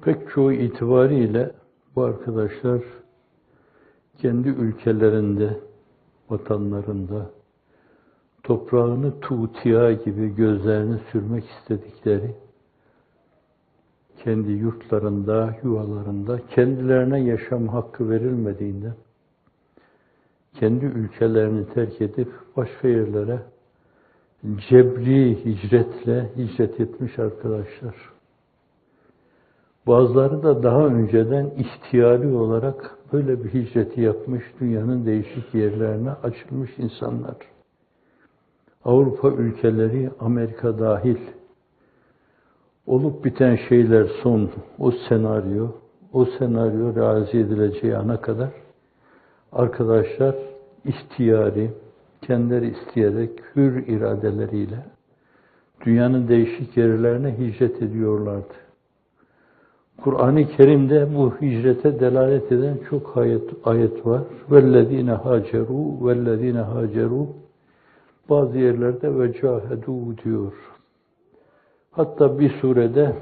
Pek çoğu itibariyle bu arkadaşlar kendi ülkelerinde, vatanlarında toprağını tuğtiya gibi gözlerini sürmek istedikleri, kendi yurtlarında, yuvalarında kendilerine yaşam hakkı verilmediğinden kendi ülkelerini terk edip başka yerlere cebri hicretle hicret etmiş arkadaşlar. Bazıları da daha önceden ihtiyari olarak böyle bir hicreti yapmış, dünyanın değişik yerlerine açılmış insanlar. Avrupa ülkeleri, Amerika dahil, olup biten şeyler son, o senaryo realize edileceği ana kadar arkadaşlar ihtiyari, kendileri isteyerek, hür iradeleriyle dünyanın değişik yerlerine hicret ediyorlardı. Kur'an-ı Kerim'de bu hicrete delalet eden çok ayet var. وَالَّذ۪ينَ هَاجَرُوا bazı yerlerde وَجَاهَدُوا diyor. Hatta bir surede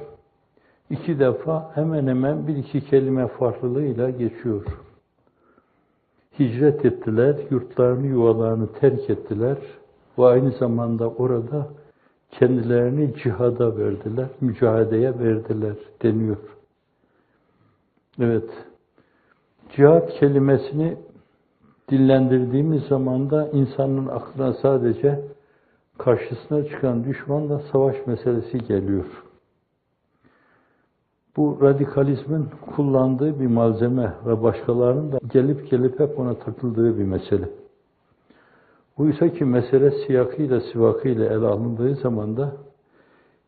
2 defa hemen hemen 1-2 kelime farklılığıyla geçiyor. Hicret ettiler, yurtlarını, yuvalarını terk ettiler ve aynı zamanda orada kendilerini cihada verdiler, mücadeleye verdiler deniyor. Evet, cihat kelimesini dillendirdiğimiz zaman da insanın aklına sadece karşısına çıkan düşmanla savaş meselesi geliyor. Bu radikalizmin kullandığı bir malzeme ve başkalarının da gelip hep ona takıldığı bir mesele. Oysa ki mesele siyakıyla, sivakıyla ele alındığı zaman da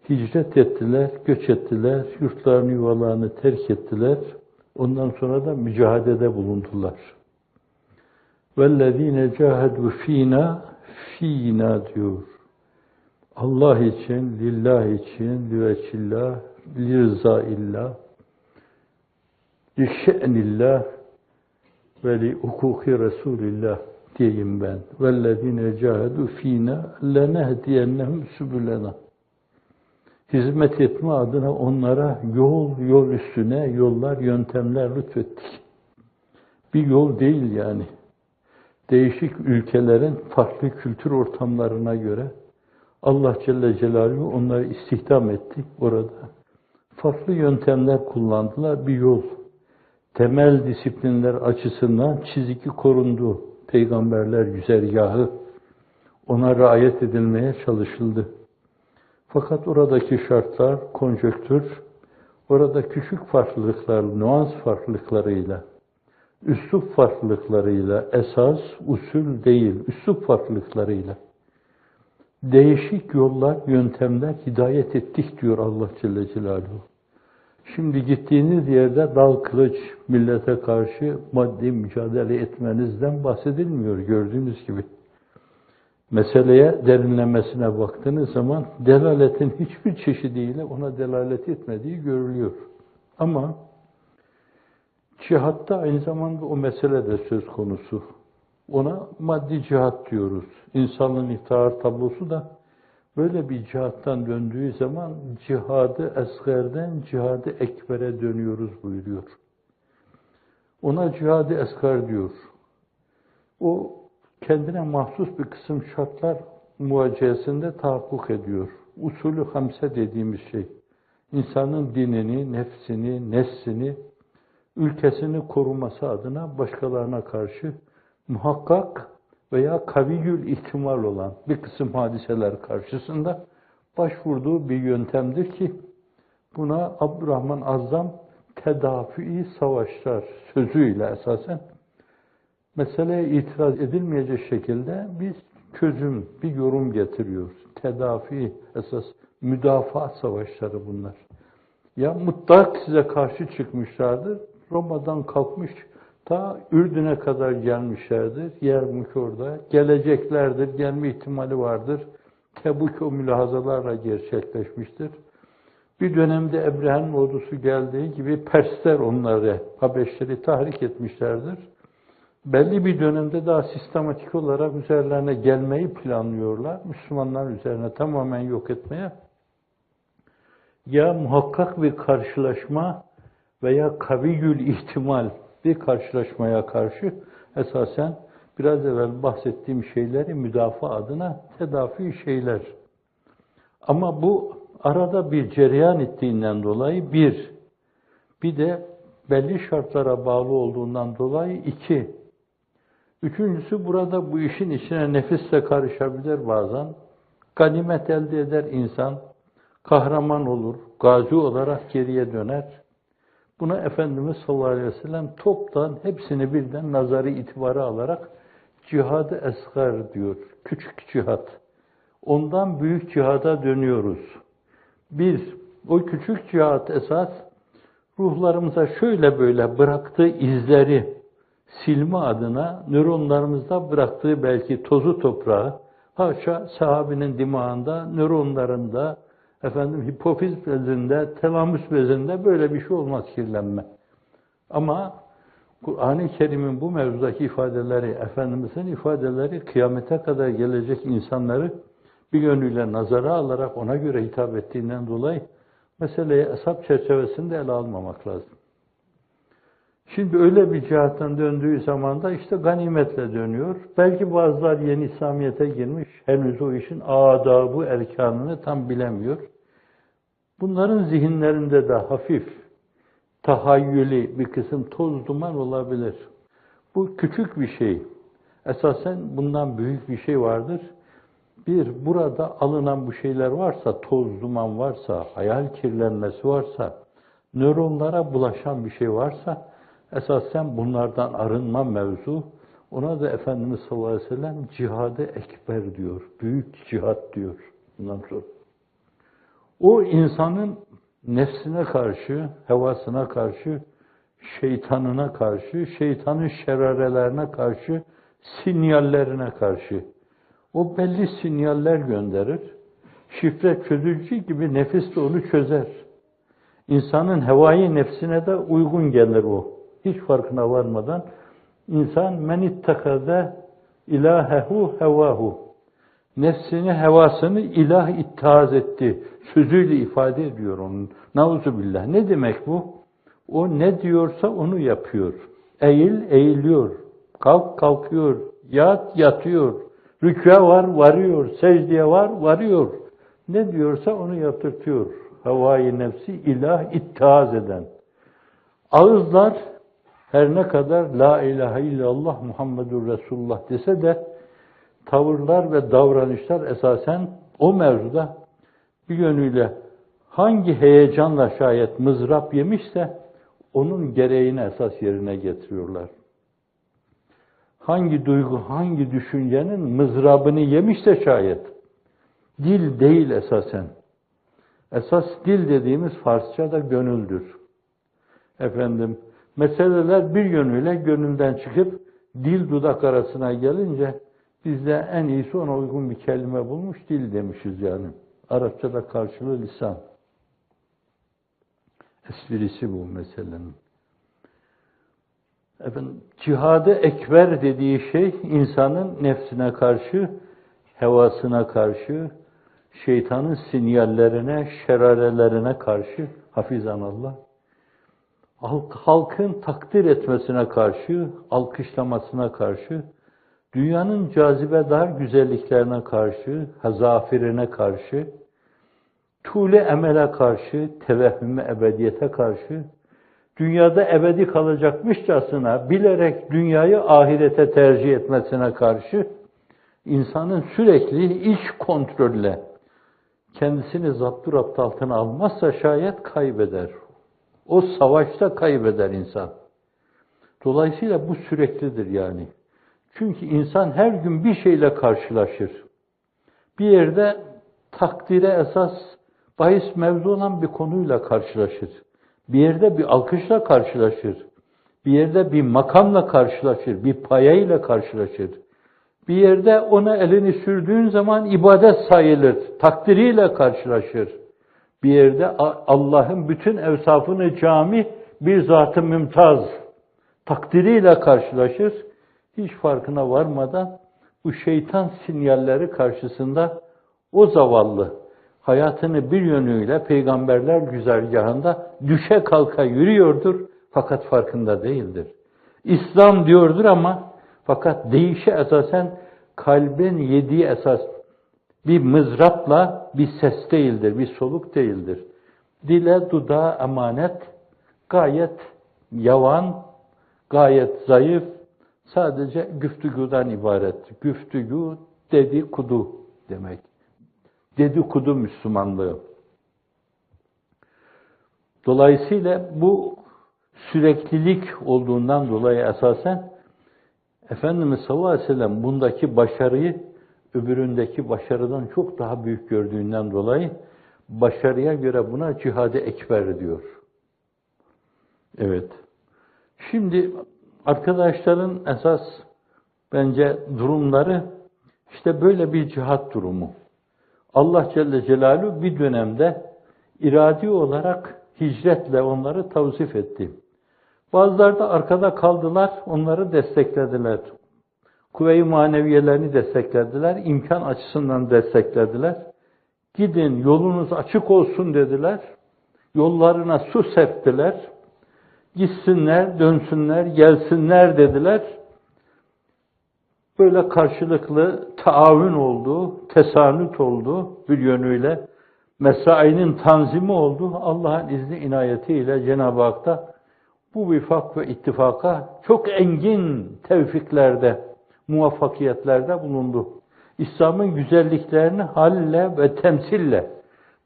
hicret ettiler, göç ettiler, yurtlarını, yuvalarını terk ettiler. Ondan sonra da mücadelede bulundular. وَالَّذ۪ينَ جَاهَدُوا ف۪ينَا diyor. Allah için, lillah için, lüveçillah, lirzaillah, lişe'nillah ve li hukuki Resulillah diyeyim ben. وَالَّذ۪ينَ جَاهَدُوا ف۪ينَا لَنَهْدِيَنَّهُمْ سُبُلَنَا hizmet etme adına onlara yol üstüne yollar, yöntemler lütfettik. Bir yol değil yani. Değişik ülkelerin farklı kültür ortamlarına göre Allah Celle Celaluhu onları istihdam etti orada. Farklı yöntemler kullandılar, bir yol. Temel disiplinler açısından çizgi korundu. Peygamberler güzergahı ona riayet edilmeye çalışıldı. Fakat oradaki şartlar, konjonktür, orada küçük farklılıklar, nüans farklılıklarıyla, üslup farklılıklarıyla, esas, usul değil, üslup farklılıklarıyla değişik yollar, yöntemler hidayet ettik diyor Allah Celle Celaluhu. Şimdi gittiğiniz yerde dal kılıç millete karşı maddi mücadele etmenizden bahsedilmiyor gördüğünüz gibi. Meseleye derinlemesine baktığınız zaman delaletin hiçbir çeşidiyle ona delalet etmediği görülüyor. Ama cihatta aynı zamanda o mesele de söz konusu. Ona maddi cihat diyoruz. İnsanlığın iftihar tablosu da böyle bir cihattan döndüğü zaman cihadı esgerden cihadı ekbere dönüyoruz buyuruyor. Ona cihadı esger diyor. O kendine mahsus bir kısım şartlar muvaciyesinde tahakkuk ediyor. Usulü hamse dediğimiz şey, insanın dinini, nefsini, neslini, ülkesini koruması adına başkalarına karşı muhakkak veya kaviyül ihtimal olan bir kısım hadiseler karşısında başvurduğu bir yöntemdir ki buna Abdurrahman Azzam tedafi savaşlar sözüyle esasen meseleye itiraz edilmeyecek şekilde bir çözüm, bir yorum getiriyor. Tedafi, esas müdafaa savaşları bunlar. Ya mutlak size karşı çıkmışlardır, Roma'dan kalkmış, ta Ürdün'e kadar gelmişlerdir, Yermük orada, geleceklerdir, gelme ihtimali vardır. Tebuk o mülahazalarla gerçekleşmiştir. Bir dönemde Ebrehe'nin ordusu geldiği gibi Persler onları, Habeşleri tahrik etmişlerdir. Belli bir dönemde daha sistematik olarak üzerlerine gelmeyi planlıyorlar. Müslümanlar üzerine tamamen yok etmeye. Ya muhakkak bir karşılaşma veya kaviyül ihtimal bir karşılaşmaya karşı esasen biraz evvel bahsettiğim şeyleri müdafaa adına tedafi şeyler. Ama bu arada bir cereyan ettiğinden dolayı bir de belli şartlara bağlı olduğundan dolayı iki. Üçüncüsü burada bu işin içine nefis de karışabilir bazen. Ganimet elde eder insan, kahraman olur, gazi olarak geriye döner. Buna Efendimiz sallallahu aleyhi ve sellem toptan hepsini birden nazarı itibara alarak cihad-ı esgar diyor, küçük cihat. Ondan büyük cihada dönüyoruz. O küçük cihat esas ruhlarımıza şöyle böyle bıraktığı izleri silme adına nöronlarımızda bıraktığı belki tozu toprağı, haşa sahabinin dimağında, nöronlarında, hipofiz bezinde, telamüs bezinde böyle bir şey olmaz kirlenme. Ama Kur'an-ı Kerim'in bu mevzudaki ifadeleri, Efendimiz'in ifadeleri kıyamete kadar gelecek insanları bir yönüyle nazara alarak ona göre hitap ettiğinden dolayı meseleyi hesap çerçevesinde ele almamak lazım. Şimdi öyle bir cihattan döndüğü zaman da işte ganimetle dönüyor. Belki bazılar yeni İslamiyet'e girmiş, henüz o işin adabı, erkanını tam bilemiyor. Bunların zihinlerinde de hafif, tahayyüli bir kısım toz duman olabilir. Bu küçük bir şey. Esasen bundan büyük bir şey vardır. Burada alınan bu şeyler varsa, toz duman varsa, hayal kirlenmesi varsa, nöronlara bulaşan bir şey varsa, esasen bunlardan arınma mevzu, ona da Efendimiz sallallahu aleyhi ve sellem cihad-ı ekber diyor, büyük cihat diyor. Bundan sonra. O insanın nefsine karşı, hevasına karşı, şeytanına karşı, şeytanın şerarelerine karşı, sinyallerine karşı. O belli sinyaller gönderir. Şifre çözücü gibi nefis de onu çözer. İnsanın hevai nefsine de uygun gelir o. Hiç farkına varmadan insan men ittekade ilahehu hevahu. Nefsini, hevasını ilah ittihaz etti. Sözüyle ifade ediyor onun. Nauzubillah. Ne demek bu? O ne diyorsa onu yapıyor. Eğil, eğiliyor. Kalk, kalkıyor. Yat, yatıyor. Rükûa var, varıyor. Secdeye var, varıyor. Ne diyorsa onu yaptırtıyor. Havai nefsi ilah ittihaz eden. Ağızlar her ne kadar la ilahe illallah Muhammedur Resulullah dese de tavırlar ve davranışlar esasen o mevzuda bir yönüyle hangi heyecanla şayet mızrap yemişse onun gereğini esas yerine getiriyorlar. Hangi duygu, hangi düşüncenin mızrabını yemişse şayet, dil değil esasen. Esas dil dediğimiz Farsça'da gönüldür. Meseleler bir yönüyle gönülden çıkıp dil dudak arasına gelince biz de en iyisi ona uygun bir kelime bulmuş, dil demişiz yani. Arapçada karşılığı lisan. Esprisi bu meselenin. Cihad-ı ekber dediği şey insanın nefsine karşı, hevasına karşı, şeytanın sinyallerine, şerarelerine karşı hafizanallah. Halkın takdir etmesine karşı, alkışlamasına karşı, dünyanın cazibedar güzelliklerine karşı, hazafirine karşı, tûle emele karşı, tevehhüm-i ebediyete karşı, dünyada ebedi kalacakmışçasına bilerek dünyayı ahirete tercih etmesine karşı, insanın sürekli iç kontrolle kendisini zapturapt altına almazsa şayet kaybeder. O savaşta kaybeder insan. Dolayısıyla bu süreklidir yani. Çünkü insan her gün bir şeyle karşılaşır. Bir yerde takdire esas bahis mevzu olan bir konuyla karşılaşır. Bir yerde bir alkışla karşılaşır. Bir yerde bir makamla karşılaşır. Bir payayla karşılaşır. Bir yerde ona elini sürdüğün zaman ibadet sayılır. Takdiriyle karşılaşır. Bir yerde Allah'ın bütün evsafını cami bir zat-ı mümtaz takdiriyle karşılaşır. Hiç farkına varmadan bu şeytan sinyalleri karşısında o zavallı hayatını bir yönüyle peygamberler güzergahında düşe kalka yürüyordur fakat farkında değildir. İslam diyordur ama fakat değişe esasen kalbin yediği esas bir mızrapla bir ses değildir, bir soluk değildir. Dile, dudağa emanet, gayet yavan, gayet zayıf, sadece güftügüden ibaret. Güftügü, dedikodu demek. Dedikodu Müslümanlığı. Dolayısıyla bu süreklilik olduğundan dolayı esasen Efendimiz sallallahu aleyhi ve sellem bundaki başarıyı öbüründeki başarıdan çok daha büyük gördüğünden dolayı başarıya göre buna cihad-ı ekber diyor. Evet. Şimdi arkadaşların esas bence durumları işte böyle bir cihat durumu. Allah Celle Celaluhu bir dönemde iradi olarak hicretle onları tavsif etti. Bazıları da arkada kaldılar, onları desteklediler. Kuvve-i maneviyelerini desteklediler, imkan açısından desteklediler. Gidin, yolunuz açık olsun dediler. Yollarına su serptiler. Gitsinler, dönsünler, gelsinler dediler. Böyle karşılıklı taavün oldu, tesanüt oldu bir yönüyle. Mesainin tanzimi oldu. Allah'ın izni inayetiyle Cenab-ı Hak da bu vifak ve ittifaka çok engin tevfiklerde, muvaffakiyetlerde bulundu. İslam'ın güzelliklerini halle ve temsille,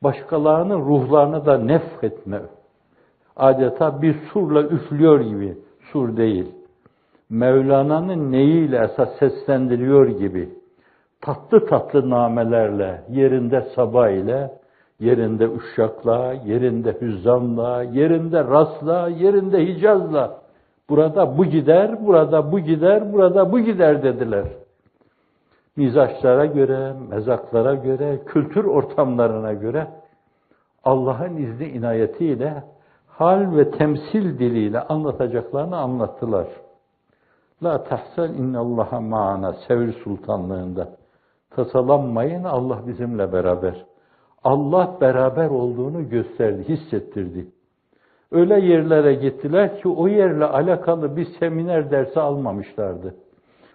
başkalarının ruhlarını da nefretme. Adeta bir surla üflüyor gibi, sur değil. Mevlana'nın neyiyle esas seslendiriyor gibi, tatlı tatlı namelerle, yerinde sabah ile, yerinde uşakla, yerinde hüzzamla, yerinde rasla, yerinde hicazla. Burada bu gider, burada bu gider, burada bu gider dediler. Mizaçlara göre, mezaklara göre, kültür ortamlarına göre Allah'ın izni inayetiyle hal ve temsil diliyle anlatacaklarını anlattılar. La tahsen innallaha ma'ana Sevr Sultanlığında. Tasalanmayın, Allah bizimle beraber. Allah beraber olduğunu gösterdi, hissettirdi. Öyle yerlere gittiler ki o yerle alakalı bir seminer dersi almamışlardı.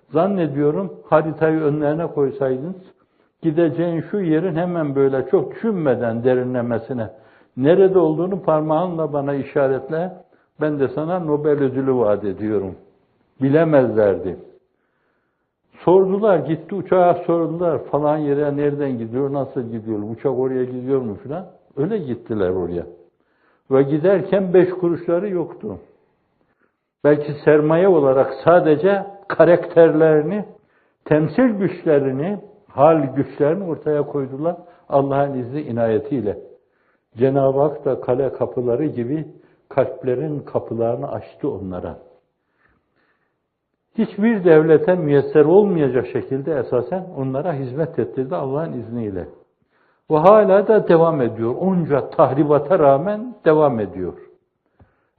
Zannediyorum haritayı önlerine koysaydınız, gideceğin şu yerin hemen böyle çok düşünmeden derinlemesine nerede olduğunu parmağınla bana işaretle, ben de sana Nobel ödülü vaat ediyorum. Bilemezlerdi. Sordular, gitti uçağa sordular, falan yere nereden gidiyor, nasıl gidiyor, uçak oraya gidiyor mu filan. Öyle gittiler oraya. Ve giderken 5 kuruşları yoktu. Belki sermaye olarak sadece karakterlerini, temsil güçlerini, hal güçlerini ortaya koydular Allah'ın izni inayetiyle. Cenab-ı Hak da kale kapıları gibi kalplerin kapılarını açtı onlara. Hiçbir devlete müyesser olmayacak şekilde esasen onlara hizmet ettirdi Allah'ın izniyle. Ve hala da devam ediyor. Onca tahribata rağmen devam ediyor.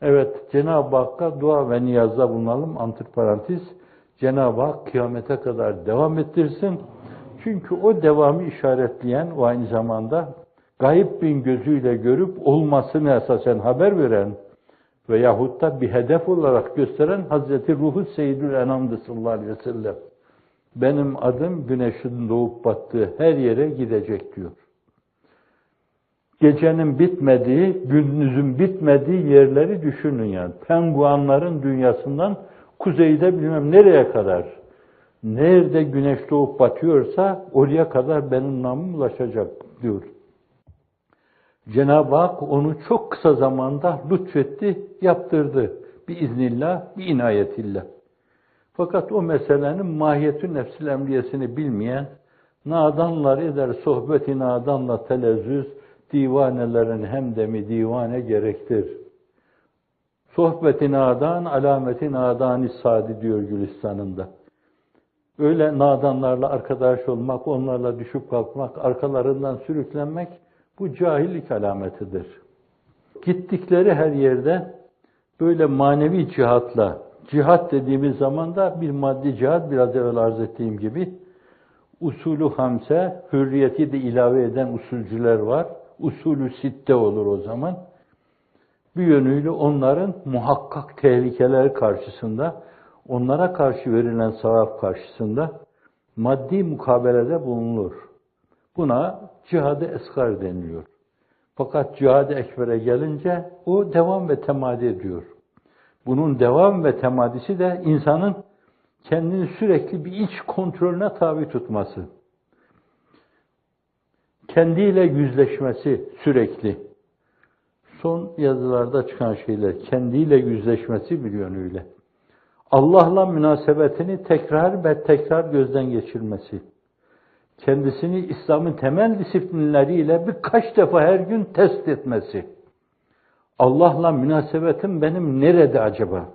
Evet, Cenab-ı Hakk'a dua ve niyazda bulunalım, antiparantez. Cenab-ı Hak kıyamete kadar devam ettirsin. Çünkü o devamı işaretleyen ve aynı zamanda gayb bin gözüyle görüp olmasını esasen haber veren veyahut da bir hedef olarak gösteren Hazreti Ruhu Seyyidül Enam'dı sallallahu aleyhi ve sellem. Benim adım güneşin doğup battığı her yere gidecek diyor. Gecenin bitmediği, gündüzün bitmediği yerleri düşünün yani. Penguanların dünyasından kuzeyde bilmem nereye kadar. Nerede güneş doğup batıyorsa oraya kadar benim namım ulaşacak diyor. Cenab-ı Hak onu çok kısa zamanda lütfetti, yaptırdı. Biiznillah, biinayetillah. Fakat o meselenin mahiyetü nefsil emriyesini bilmeyen, nadanlar eder sohbeti nadanla telezzüz, divanelerin hemdemi divane gerektir. Sohbeti nadan, alameti nadani sadi diyor Gülistan'ında. Öyle nadanlarla arkadaş olmak, onlarla düşüp kalkmak, arkalarından sürüklenmek, bu cahillik alametidir. Gittikleri her yerde böyle manevi cihatla, cihat dediğimiz zaman da bir maddi cihat, biraz evvel arz ettiğim gibi, Usulü hamse, hürriyeti de ilave eden usulcüler var. Usulü sitte olur o zaman. Bir yönüyle onların muhakkak tehlikeler karşısında, onlara karşı verilen sevap karşısında maddi mukabelede bulunur. Buna cihad-ı esgar deniliyor. Fakat cihad-ı ekbere gelince o devam ve temadi ediyor. Bunun devam ve temadisi de insanın kendini sürekli bir iç kontrolüne tabi tutması. Kendiyle yüzleşmesi sürekli. Son yazılarda çıkan şeyler, kendiyle yüzleşmesi bir yönüyle. Allah'la münasebetini tekrar ve tekrar gözden geçirmesi. Kendisini İslam'ın temel disiplinleriyle birkaç defa her gün test etmesi. Allah'la münasebetim benim nerede acaba?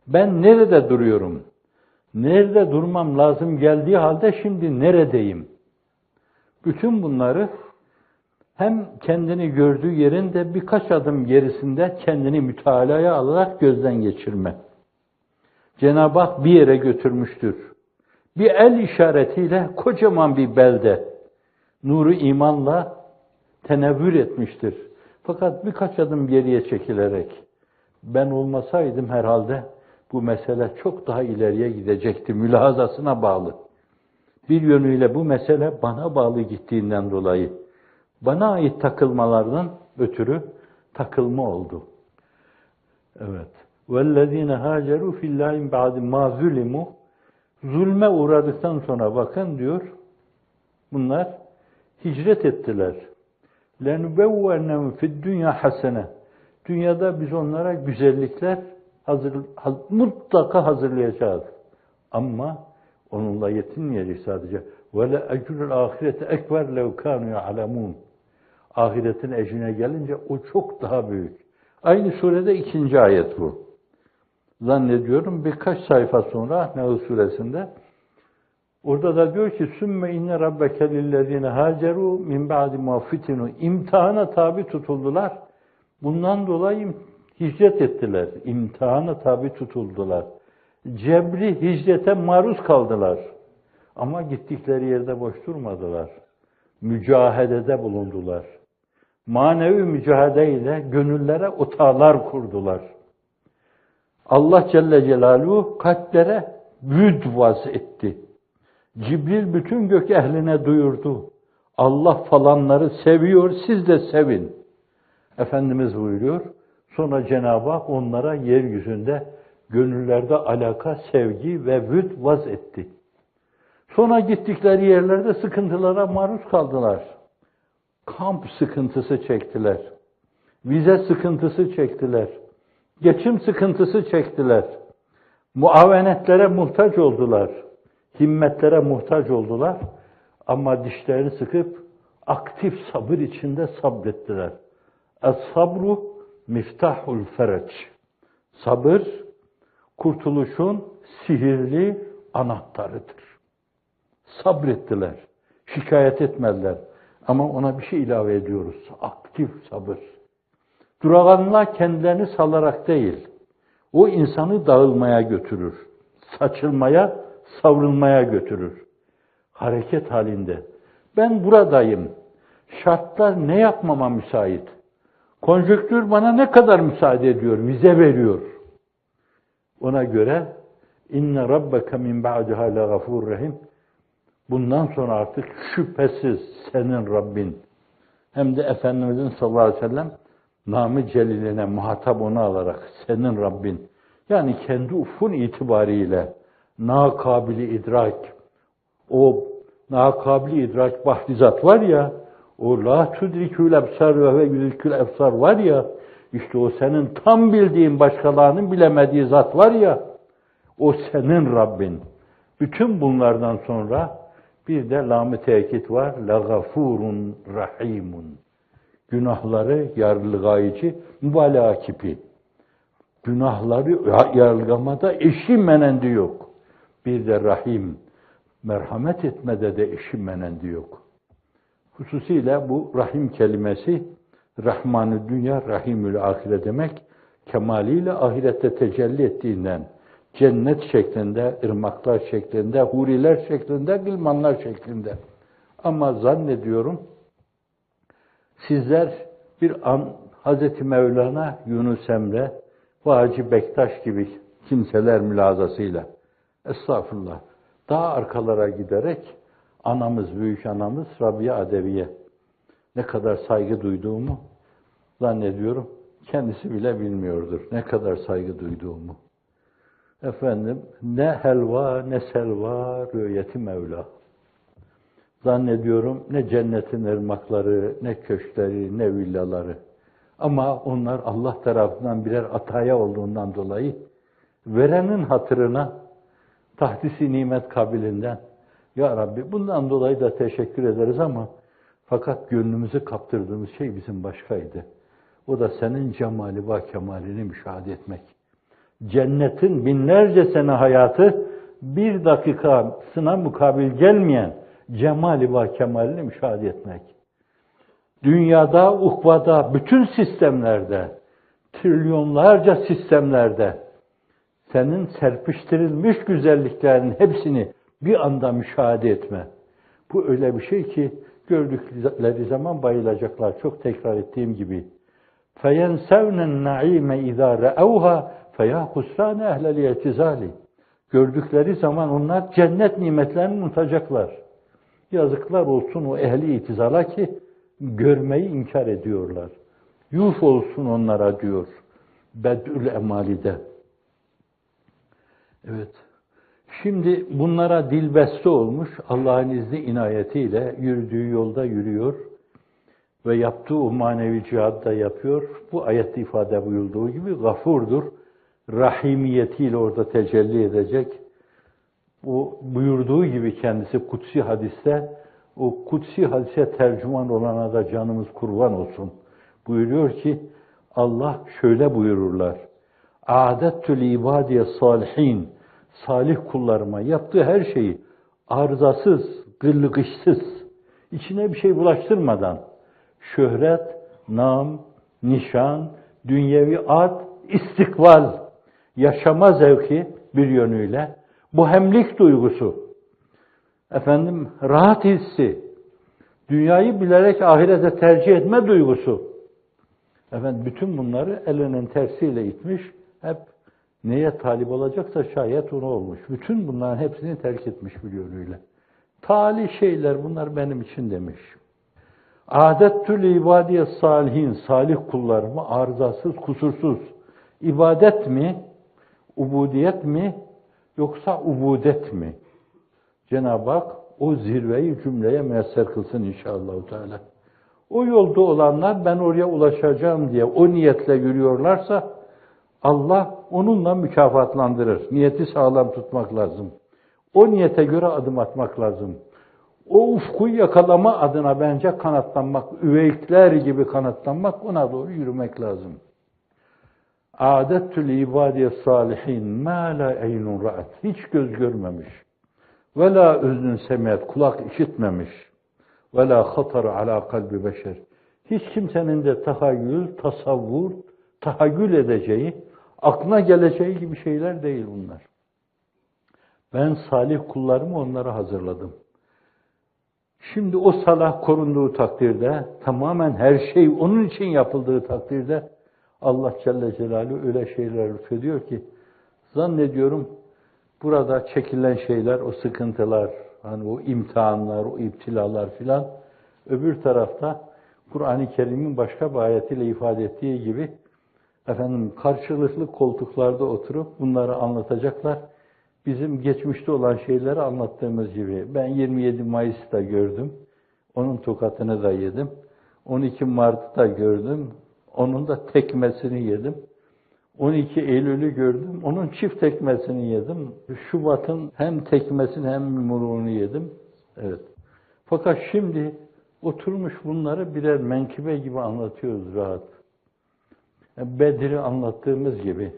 Ben nerede duruyorum? Nerede durmam lazım geldiği halde şimdi neredeyim? Bütün bunları hem kendini gördüğü yerin de birkaç adım gerisinde kendini mütalaya alarak gözden geçirme. Cenab-ı Hak bir yere götürmüştür. Bir el işaretiyle kocaman bir belde nuru imanla tenevvür etmiştir. Fakat birkaç adım geriye çekilerek ben olmasaydım herhalde bu mesele çok daha ileriye gidecekti. Mülahazasına bağlı. Bir yönüyle bu mesele bana bağlı gittiğinden dolayı bana ait takılmalardan ötürü takılma oldu. Evet. وَالَّذ۪ينَ هَاجَرُوا فِي اللّٰهِ بَعْدِ مَا ظُلِمُوا Zulme uğradıktan sonra bakın diyor, bunlar hicret ettiler. لَنُبَوَّنَّهُمْ فِي الدُّنْيَا حَسَنَةً Dünyada biz onlara güzellikler mutlaka hazırlayacağız. Ama onunla yetinmeyecek sadece. وَلَا اَجْرُ الْآخِرَةِ اَكْبَرْ لَوْ كَانُوا يَعْلَمُونَ Ahiretin ecrine gelince o çok daha büyük. Aynı surede 2. ayet bu. Zannediyorum birkaç sayfa sonra Nahl suresinde orada da diyor ki sümme inne rabbeke lillezine haceru min ba'di ma fitinu imtihana tabi tutuldular. Bundan dolayı hicret ettiler. İmtihana tabi tutuldular. Cebri hicrete maruz kaldılar. Ama gittikleri yerde boş durmadılar. Mücahedede bulundular. Manevi mücadele ile gönüllere otağlar kurdular. Allah Celle Celaluhu kalplere vüd vaz etti. Cibril bütün gök ehline duyurdu. Allah falanları seviyor, siz de sevin. Efendimiz buyuruyor. Sonra Cenab-ı Hak onlara yeryüzünde gönüllerde alaka, sevgi ve vüd vaz etti. Sonra gittikleri yerlerde sıkıntılara maruz kaldılar. Kamp sıkıntısı çektiler. Vize sıkıntısı çektiler. Geçim sıkıntısı çektiler. Muavenetlere muhtaç oldular. Himmetlere muhtaç oldular. Ama dişlerini sıkıp aktif sabır içinde sabrettiler. Es-sabru miftahul fereç. Sabır, kurtuluşun sihirli anahtarıdır. Sabrettiler. Şikayet etmediler. Ama ona bir şey ilave ediyoruz. Aktif sabır. Duraganlığa kendilerini salarak değil, o insanı dağılmaya götürür. Saçılmaya, savrulmaya götürür. Hareket halinde. Ben buradayım. Şartlar ne yapmama müsait? Konjonktür bana ne kadar müsaade ediyor, vize veriyor. Ona göre inne rabbeke min ba'daha lagafur rahim. Bundan sonra artık şüphesiz senin Rabbin. Hem de Efendimizin sallallahu aleyhi ve sellem namı celiline muhatap onu alarak senin Rabbin. Yani kendi ufkun itibariyle nakabili idrak, o nakabili idrak bahdizat var ya, o la tudrikül ebsar ve yudrikül ebsar var ya, işte o senin tam bildiğin başkalarının bilemediği zat var ya, o senin Rabbin. Bütün bunlardan sonra bir de lam-ı tekit var. Lagafurun rahimun. Günahları yargılayıcı, mübalağa kipi. Günahları yargılamada eşi menendi yok. Bir de rahim. Merhamet etmede de eşi menendi yok. Hususiyle bu rahim kelimesi Rahman-ı Dünya, Rahimül Ahire demek, kemaliyle ahirette tecelli ettiğinden, cennet şeklinde, ırmaklar şeklinde, huriler şeklinde, gılmanlar şeklinde. Ama zannediyorum sizler bir an Hazreti Mevlana, Yunus Emre, Hacı Bektaş gibi kimseler mülazasıyla, estağfurullah, daha arkalara giderek anamız, büyük anamız Rabia Adeviye ne kadar saygı duyduğumu zannediyorum kendisi bile bilmiyordur. Ne kadar saygı duyduğumu. Efendim, ne helva ne selva rüyeti Mevla. Zannediyorum ne cennetin ırmakları, ne köşkleri, ne villaları. Ama onlar Allah tarafından birer ataya olduğundan dolayı verenin hatırına, tahdis-i nimet kabilinden, Ya Rabbi bundan dolayı da teşekkür ederiz ama fakat gönlümüzü kaptırdığımız şey bizim başkaydı. O da senin cemali ve kemalini müşahede etmek. Cennetin binlerce sene hayatı bir dakikasına mukabil gelmeyen cemali ve kemalini müşahede etmek. Dünyada, ukvada, bütün sistemlerde, trilyonlarca sistemlerde senin serpiştirilmiş güzelliklerin hepsini bir anda müşahede etme. Bu öyle bir şey ki gördükleri zaman bayılacaklar. Çok tekrar ettiğim gibi. فَيَنْسَوْنَ النَّعِيمَ اِذَا رَأَوْهَا فَيَا خُسْرَانَ اَهْلَ الْاِعْتِزَالِ Gördükleri zaman onlar cennet nimetlerini unutacaklar. Yazıklar olsun o ehli itizala ki görmeyi inkar ediyorlar. Yuh olsun onlara diyor Bed'ül Emali'de. Evet. Şimdi bunlara dilbeste olmuş, Allah'ın izni inayetiyle yürüdüğü yolda yürüyor ve yaptığı o manevi cihadı da yapıyor. Bu ayette ifade buyurduğu gibi gafurdur. Rahimiyetiyle orada tecelli edecek. O buyurduğu gibi kendisi kutsi hadiste, o kutsi hadise tercüman olana da canımız kurban olsun. Buyuruyor ki, Allah şöyle buyururlar. A'dettül ibadiye salihin. Salih kullarıma yaptığı her şeyi arızasız, gırlıkışsız, içine bir şey bulaştırmadan, şöhret, nam, nişan, dünyevi ad, istikbal, yaşama zevki bir yönüyle, bohemlik duygusu, rahat hissi, dünyayı bilerek ahirete tercih etme duygusu, bütün bunları elinin tersiyle itmiş, hep neye talip olacaksa şayet onu olmuş. Bütün bunların hepsini terk etmiş bir yönüyle. Talih şeyler bunlar benim için demiş. Adettül ibadiye salihin, salih kullarımı arızasız, kusursuz. İbadet mi, ubudiyet mi, yoksa ubudet mi? Cenab-ı Hak o zirveyi cümleye müyesser kılsın inşallah. O yolda olanlar ben oraya ulaşacağım diye o niyetle yürüyorlarsa Allah onunla mükafatlandırır. Niyeti sağlam tutmak lazım. O niyete göre adım atmak lazım. O ufku yakalama adına bence kanatlanmak, üveykler gibi kanatlanmak, ona doğru yürümek lazım. Adettül ibadiye salihin ma la eynun ra'at. Hiç göz görmemiş. Ve la üznün semiyet. Kulak işitmemiş. Ve la hatar ala kalbi beşer. Hiç kimsenin de tahayyül, tasavvur, tahayyül edeceği, aklına geleceği gibi şeyler değil bunlar. Ben salih kullarımı onlara hazırladım. Şimdi o salah korunduğu takdirde, tamamen her şey onun için yapıldığı takdirde, Allah Celle Celaluhu öyle şeyler lütfediyor ki, zannediyorum burada çekilen şeyler, o sıkıntılar, o imtihanlar, o iptilalar filan, öbür tarafta Kur'an-ı Kerim'in başka bir ayetiyle ifade ettiği gibi, karşılıklı koltuklarda oturup bunları anlatacaklar. Bizim geçmişte olan şeyleri anlattığımız gibi. Ben 27 Mayıs'ta gördüm. Onun tokatını da yedim. 12 Mart'ta gördüm. Onun da tekmesini yedim. 12 Eylül'ü gördüm. Onun çift tekmesini yedim. Şubat'ın hem tekmesini hem yumruğunu yedim. Evet. Fakat şimdi oturmuş bunları birer menkıbe gibi anlatıyoruz rahat. Bedir'i anlattığımız gibi,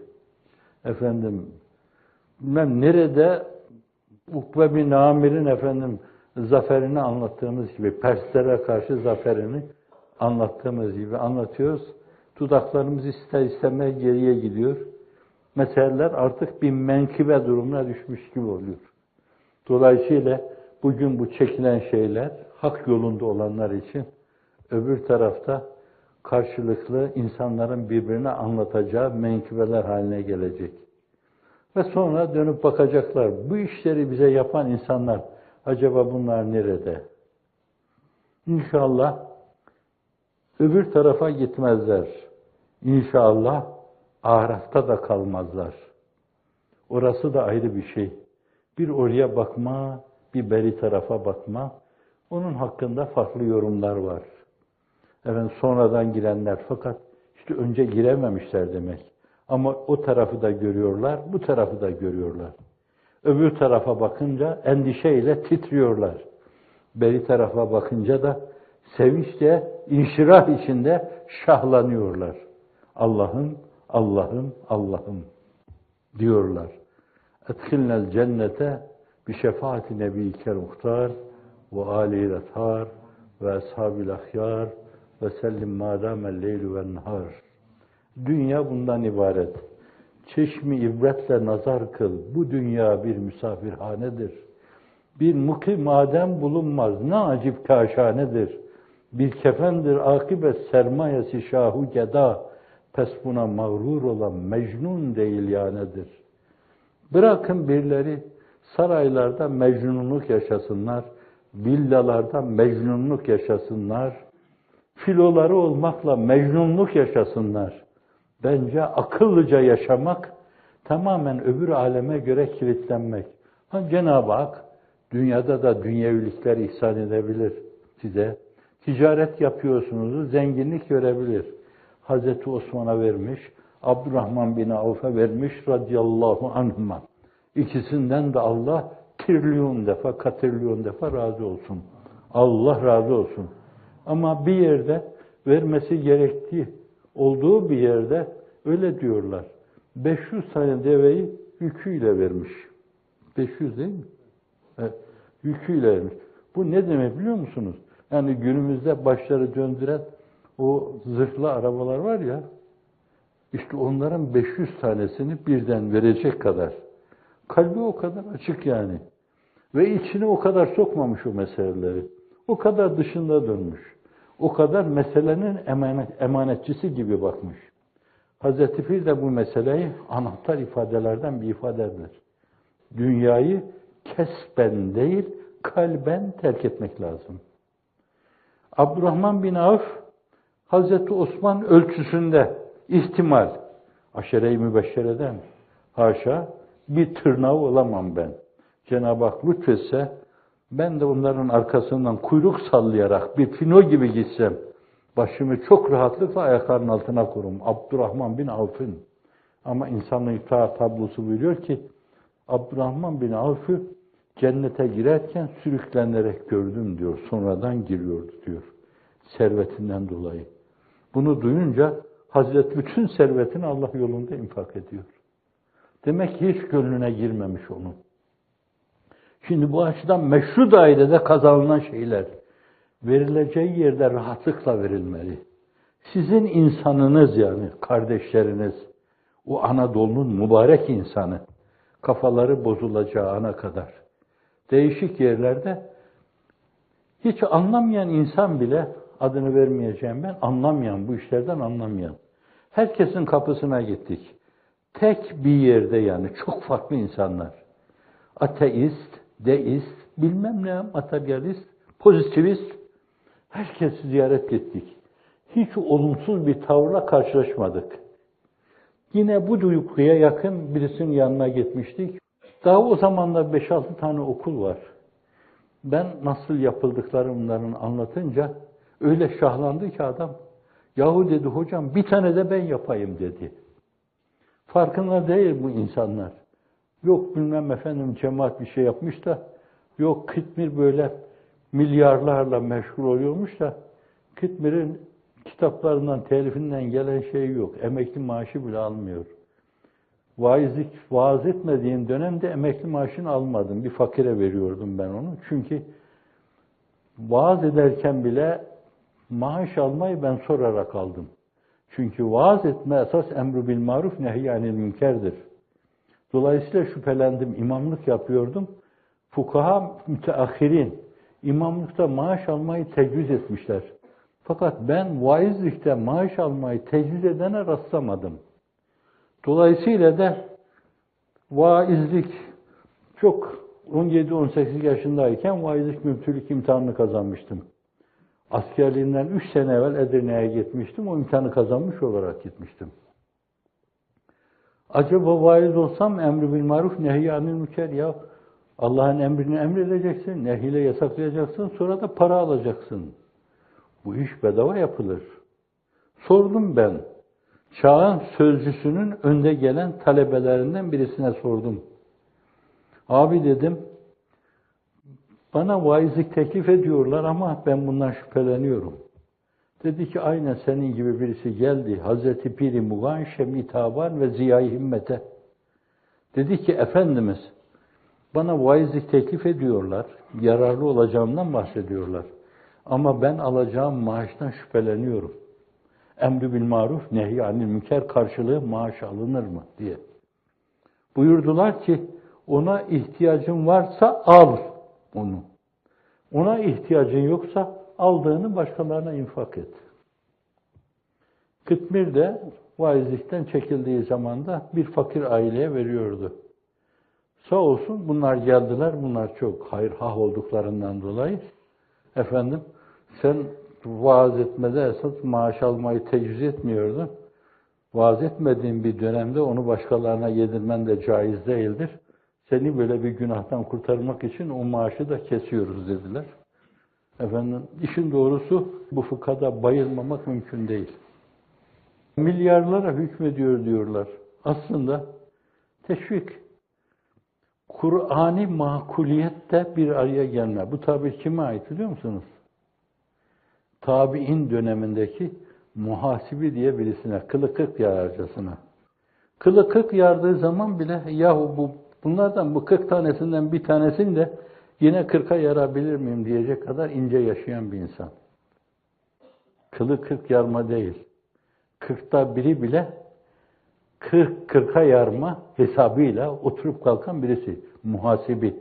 nerede Ukbe bin Amir'in zaferini anlattığımız gibi, Perslere karşı zaferini anlattığımız gibi anlatıyoruz. Dudaklarımız ister istemez geriye gidiyor. meseleler artık bir menkıbe durumuna düşmüş gibi oluyor. Dolayısıyla bugün bu çekilen şeyler hak yolunda olanlar için öbür tarafta karşılıklı insanların birbirine anlatacağı menkıbeler haline gelecek. Ve sonra dönüp bakacaklar, bu işleri bize yapan insanlar, acaba bunlar nerede? İnşallah öbür tarafa gitmezler. İnşallah ahirette da kalmazlar. Orası da ayrı bir şey. Bir oraya bakma, bir beri tarafa bakma. Onun hakkında farklı yorumlar var. Sonradan girenler fakat işte önce girememişler demek. Ama o tarafı da görüyorlar, bu tarafı da görüyorlar. Öbür tarafa bakınca endişeyle titriyorlar. Beri tarafa bakınca da sevinçle, inşirah içinde şahlanıyorlar. Allah'ım, Allah'ım, Allah'ım diyorlar. Edkhilnel cennete bi şefaati nebiykel muhtar ve âli ethar ve ashabil ahyar ve sellim mâdâmel leylu ve nehar. Dünya bundan ibaret. Çeşmi ibretle nazar kıl. Bu dünya bir misafirhanedir. Bir mukim adem bulunmaz. Ne acip kaşanedir. Bir kefendir akibet sermayesi şahu geda. Pes buna mağrur olan mecnun değil yanedir. Bırakın birileri saraylarda mecnunluk yaşasınlar. Villalarda mecnunluk yaşasınlar. Filoları olmakla mecnunluk yaşasınlar. Bence akıllıca yaşamak, tamamen öbür aleme göre kilitlenmek. Cenab-ı Hak, dünyada da dünyevilikler ihsan edebilir size. Ticaret yapıyorsunuz, zenginlik görebilir. Hazreti Osman'a vermiş, Abdurrahman bin Avf'a vermiş radıyallahu anhuma. İkisinden de Allah trilyon defa, katrilyon defa razı olsun. Allah razı olsun. Ama bir yerde vermesi gerektiği olduğu bir yerde öyle diyorlar. 500 tane deveyi yüküyle vermiş. 500 değil mi? Evet, yüküyle vermiş. Bu ne demek biliyor musunuz? Yani günümüzde başları döndüren o zırhlı arabalar var ya, işte onların 500 tanesini birden verecek kadar. Kalbi o kadar açık yani. Ve içine o kadar sokmamış o meseleleri. O kadar dışında dönmüş. O kadar meselenin emanetçisi gibi bakmış. Hazreti Pir de bu meseleyi anahtar ifadelerden bir ifadedir. Dünyayı kesben değil, kalben terk etmek lazım. Abdurrahman bin Avf, Hazreti Osman ölçüsünde ihtimal, aşere-i mübeşşereden, haşa, bir tırnağı olamam ben. Cenab-ı Hak lütfetse, ben de onların arkasından kuyruk sallayarak bir fino gibi gitsem, başımı çok rahatlıkla ayaklarının altına korum. Abdurrahman bin Avf'ın. Ama insanın itaat tablosu buyuruyor ki, Abdurrahman bin Avf'ı cennete girerken sürüklenerek gördüm diyor. Sonradan giriyordu diyor. Servetinden dolayı. Bunu duyunca Hazret bütün servetini Allah yolunda infak ediyor. Demek ki hiç gönlüne girmemiş onun. Şimdi bu açıdan meşru dairede kazanılan şeyler verileceği yerde rahatlıkla verilmeli. Sizin insanınız yani kardeşleriniz, o Anadolu'nun mübarek insanı, kafaları bozulacağı ana kadar. Değişik yerlerde hiç anlamayan insan bile, adını vermeyeceğim ben, anlamayan, bu işlerden anlamayan. Herkesin kapısına gittik. Tek bir yerde yani çok farklı insanlar. Ateist, deist, bilmem ne, materyalist, pozitivist, herkesi ziyaret ettik. Hiç olumsuz bir tavırla karşılaşmadık. Yine bu duyguya yakın birisinin yanına gitmiştik. Daha o zamanlar 5-6 tane okul var. Ben nasıl yapıldıklarını bunların anlatınca öyle şahlandı ki adam. Yahu dedi hocam bir tane de ben yapayım dedi. Farkında değil bu insanlar. Yok bilmem efendim cemaat bir şey yapmış da, yok Kıtmir böyle milyarlarla meşgul oluyormuş da, Kıtmir'in kitaplarından, telifinden gelen şey yok. Emekli maaşı bile almıyor. Vaaz etmediğim dönemde emekli maaşını almadım. Bir fakire veriyordum ben onu. Çünkü vaaz ederken bile maaş almayı ben sorarak aldım. Çünkü vaaz etme esas emru bil maruf nehyanil münkerdir. Dolayısıyla şüphelendim. İmamlık yapıyordum. Fukaha müteahhirin imamlıkta maaş almayı tecviz etmişler. Fakat ben vaizlikte maaş almayı tecviz edene rastlamadım. Dolayısıyla da vaizlik çok 17-18 yaşındayken vaizlik müftülük imtihanını kazanmıştım. Askerliğimden 3 sene evvel Edirne'ye gitmiştim. O imtihanı kazanmış olarak gitmiştim. Acaba vaiz olsam emri bil maruf nehyanil münker ya Allah'ın emrini emredeceksin, nehiyle yasaklayacaksın, sonra da para alacaksın. Bu iş bedava yapılır. Sordum ben. Çağın sözcüsünün önde gelen talebelerinden birisine sordum. Abi dedim, bana vaizlik teklif ediyorlar ama ben bundan şüpheleniyorum. Dedi ki aynen senin gibi birisi geldi. Hazreti Pir-i Mugan, Şem-i Taban ve Ziya-i Himmet'e. Dedi ki Efendimiz, bana vaizlik teklif ediyorlar. Yararlı olacağımdan bahsediyorlar. Ama ben alacağım maaştan şüpheleniyorum. Emri bil maruf, nehyanil münker karşılığı maaş alınır mı diye. Buyurdular ki ona ihtiyacın varsa al onu. Ona ihtiyacın yoksa aldığını başkalarına infak et. Kıtmir de vaizlikten çekildiği zaman da bir fakir aileye veriyordu. Sağ olsun bunlar geldiler, bunlar çok hayırhah olduklarından dolayı. Efendim sen vaaz etmede esas maaş almayı tecviz etmiyordun. Vaaz etmediğin bir dönemde onu başkalarına yedirmen de caiz değildir. Seni böyle bir günahtan kurtarmak için o maaşı da kesiyoruz dediler. Efendim işin doğrusu bu fıkhada bayılmamak mümkün değil. Milyarlara hükmediyor diyorlar. Aslında teşvik, Kur'ani makuliyette bir araya gelme. Bu tabir kime ait biliyor musunuz? Tabi'in dönemindeki muhasibi diye birisine, kılı kırk yararcasına. Kılı kırk yardığı zaman bile yahu bunlardan bu 40 tanesinden bir tanesini de yine 40'a yarabilir miyim diyecek kadar ince yaşayan bir insan. Kılı 40 yarma değil. 40'ta biri bile 40'a yarma hesabıyla oturup kalkan birisi. Muhasibi.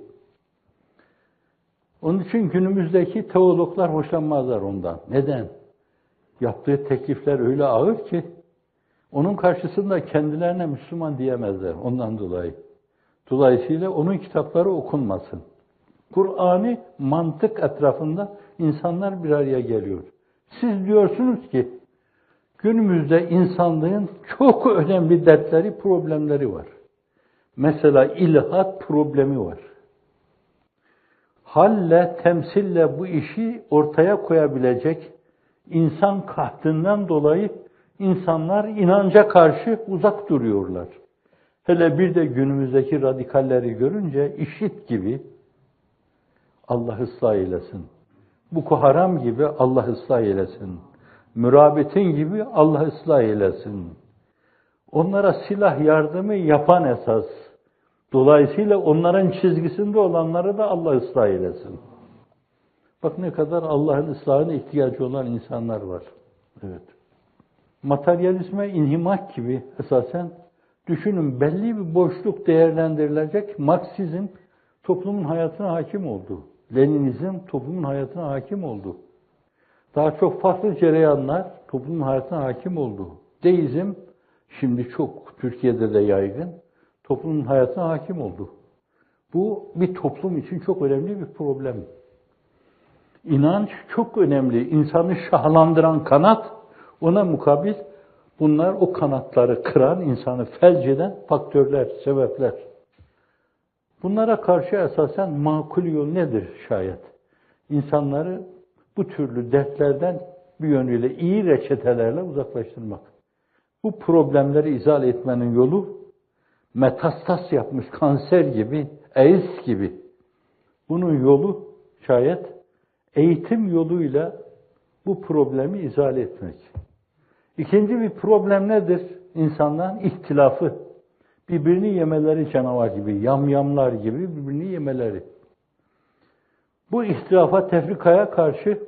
Onun için günümüzdeki teologlar hoşlanmazlar ondan. Neden? Yaptığı teklifler öyle ağır ki onun karşısında kendilerine Müslüman diyemezler ondan dolayı. Dolayısıyla onun kitapları okunmasın. Kur'an'ı mantık etrafında insanlar bir araya geliyor. Siz diyorsunuz ki günümüzde insanlığın çok önemli dertleri, problemleri var. Mesela ilhat problemi var. Halle, temsille bu işi ortaya koyabilecek insan kahrından dolayı insanlar inanca karşı uzak duruyorlar. Hele bir de günümüzdeki radikalleri görünce IŞİD gibi Allah ıslah eylesin. Boko Haram gibi Allah ıslah eylesin. Mürabitin gibi Allah ıslah eylesin. Onlara silah yardımı yapan esas. Dolayısıyla onların çizgisinde olanları da Allah ıslah eylesin. Bak ne kadar Allah'ın ıslahına ihtiyacı olan insanlar var. Evet. Materyalizme inhimak gibi esasen düşünün belli bir boşluk değerlendirilecek Marksizm toplumun hayatına hakim oldu. Leninizm toplumun hayatına hakim oldu. Daha çok farklı cereyanlar toplumun hayatına hakim oldu. Deizm şimdi çok Türkiye'de de yaygın. Toplumun hayatına hakim oldu. Bu bir toplum için çok önemli bir problem. İnanç çok önemli. İnsanı şahlandıran kanat, ona mukabil bunlar o kanatları kıran, insanı felç eden faktörler, sebepler. Bunlara karşı esasen makul yol nedir şayet? İnsanları bu türlü dertlerden bir yönüyle iyi reçetelerle uzaklaştırmak. Bu problemleri izale etmenin yolu metastas yapmış kanser gibi, AIDS gibi. Bunun yolu şayet eğitim yoluyla bu problemi izale etmek. İkinci bir problem nedir? İnsanların ihtilafı. Birbirini yemeleri canavar gibi, yamyamlar gibi birbirini yemeleri. Bu ihtilafa, tefrikaya karşı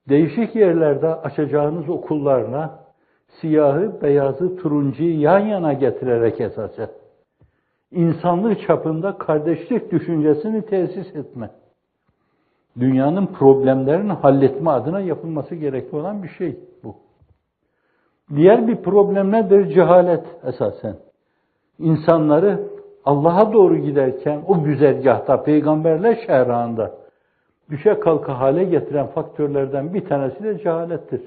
değişik yerlerde açacağınız okullarına siyahı, beyazı, turuncuyu yan yana getirerek esasen insanlık çapında kardeşlik düşüncesini tesis etme. Dünyanın problemlerini halletme adına yapılması gerekli olan bir şey bu. Diğer bir problem nedir? Cehalet esasen. İnsanları Allah'a doğru giderken o güzergahta, peygamberler şer'anda düşe kalka hale getiren faktörlerden bir tanesi de cehalettir.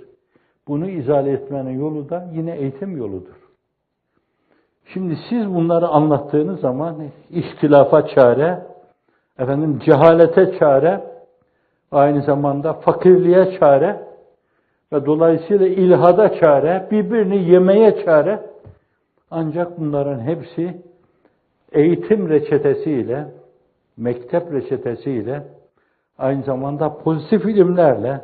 Bunu izale etmenin yolu da yine eğitim yoludur. Şimdi siz bunları anlattığınız zaman ihtilafa çare, cehalete çare, aynı zamanda fakirliğe çare ve dolayısıyla ilhada çare, birbirini yemeye çare. Ancak bunların hepsi eğitim reçetesiyle, mektep reçetesiyle, aynı zamanda pozitif ilimlerle,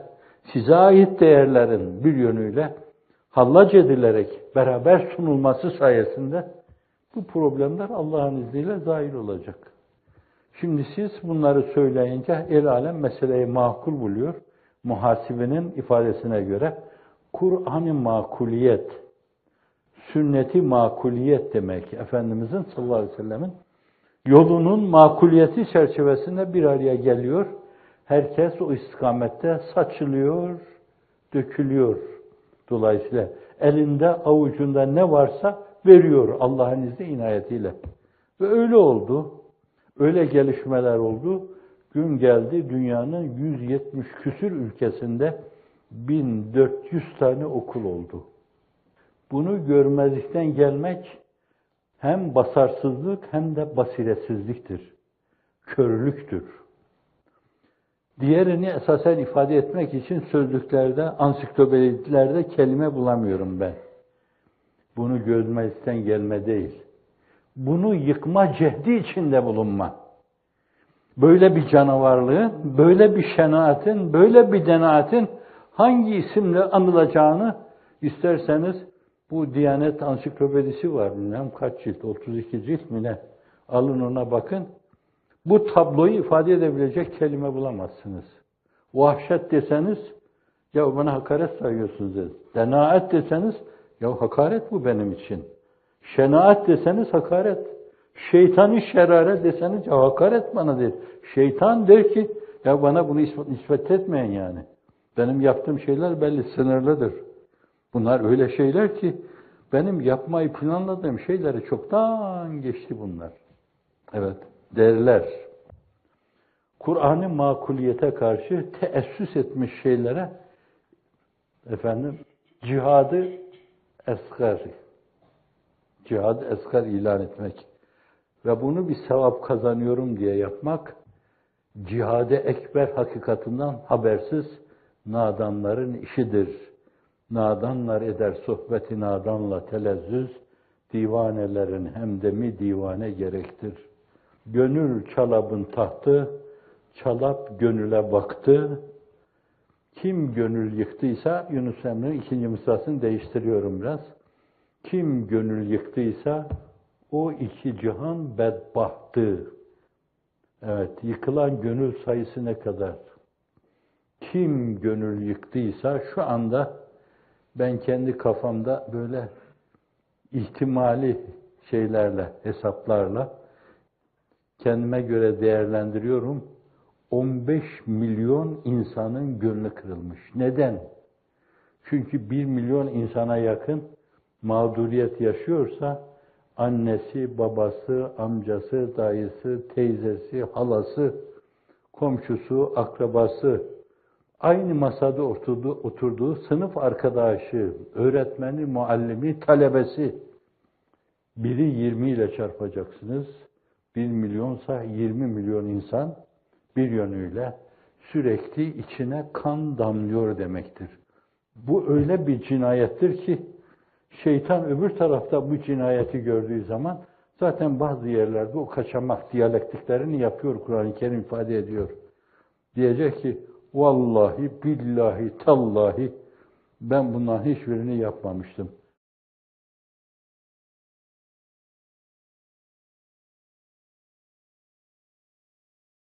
size ait değerlerin bir yönüyle hallac edilerek beraber sunulması sayesinde bu problemler Allah'ın izniyle zahir olacak. Şimdi siz bunları söyleyince el alem meseleyi makul buluyor. Muhasibenin ifadesine göre Kur'an-ı makuliyet, sünnet-i makuliyet demek. Efendimizin sallallahu aleyhi ve sellemin yolunun makuliyeti çerçevesinde bir araya geliyor. Herkes o istikamette saçılıyor, dökülüyor. Dolayısıyla elinde, avucunda ne varsa veriyor Allah'ın izni inayetiyle. Ve öyle oldu. Öyle gelişmeler oldu. Gün geldi dünyanın 170 küsür ülkesinde 1400 tane okul oldu. Bunu görmezlikten gelmek hem basarsızlık hem de basiretsizliktir. Körlüktür. Diğerini esasen ifade etmek için sözlüklerde, ansiklopedilerde kelime bulamıyorum ben. Bunu görmezlikten gelme değil. Bunu yıkma cehdi içinde bulunma. Böyle bir canavarlığın, böyle bir şenaatin, böyle bir denaatin hangi isimle anılacağını isterseniz bu Diyanet Ansiklopedisi var. Bilmem kaç cilt, 32 cilt mi ne? Alın ona bakın. Bu tabloyu ifade edebilecek kelime bulamazsınız. Vahşet deseniz, ya bana hakaret sayıyorsunuz deriz. Denaat deseniz, ya hakaret bu benim için. Şenaat deseniz hakaret. Şeytani şeraret deseniz, ya hakaret bana der. Şeytan der ki, ya bana bunu nispet etmeyin yani. Benim yaptığım şeyler belli, sınırlıdır. Bunlar öyle şeyler ki, benim yapmayı planladığım şeyleri çoktan geçti bunlar. Evet, derler. Kur'an-ı makuliyete karşı teessüs etmiş şeylere, cihadı esgar ilan etmek ve bunu bir sevap kazanıyorum diye yapmak, cihad-ı ekber hakikatinden habersiz nadanların işidir. Nadanlar eder sohbeti nadanla telezzüz, divanelerin hemdemi divane gerektir. Gönül çalabın tahtı, çalap gönüle baktı. Kim gönül yıktıysa, Yunus Emre'nin 2. mısrasını değiştiriyorum biraz. Kim gönül yıktıysa, o iki cihan bedbahtı. Evet, yıkılan gönül sayısı ne kadar? Kim gönül yıktıysa, şu anda ben kendi kafamda böyle ihtimali şeylerle, hesaplarla kendime göre değerlendiriyorum. 15 milyon insanın gönlü kırılmış. Neden? Çünkü 1 milyon insana yakın mağduriyet yaşıyorsa, annesi, babası, amcası, dayısı, teyzesi, halası, komşusu, akrabası, aynı masada oturduğu sınıf arkadaşı, öğretmeni, muallimi, talebesi, biri 20 ile çarpacaksınız. 1 milyonsa 20 milyon insan bir yönüyle sürekli içine kan damlıyor demektir. Bu öyle bir cinayettir ki şeytan öbür tarafta bu cinayeti gördüğü zaman zaten bazı yerlerde o kaçamak diyalektiklerini yapıyor, Kur'an-ı Kerim ifade ediyor. Diyecek ki vallahi billahi tallahi ben bundan hiçbirini yapmamıştım.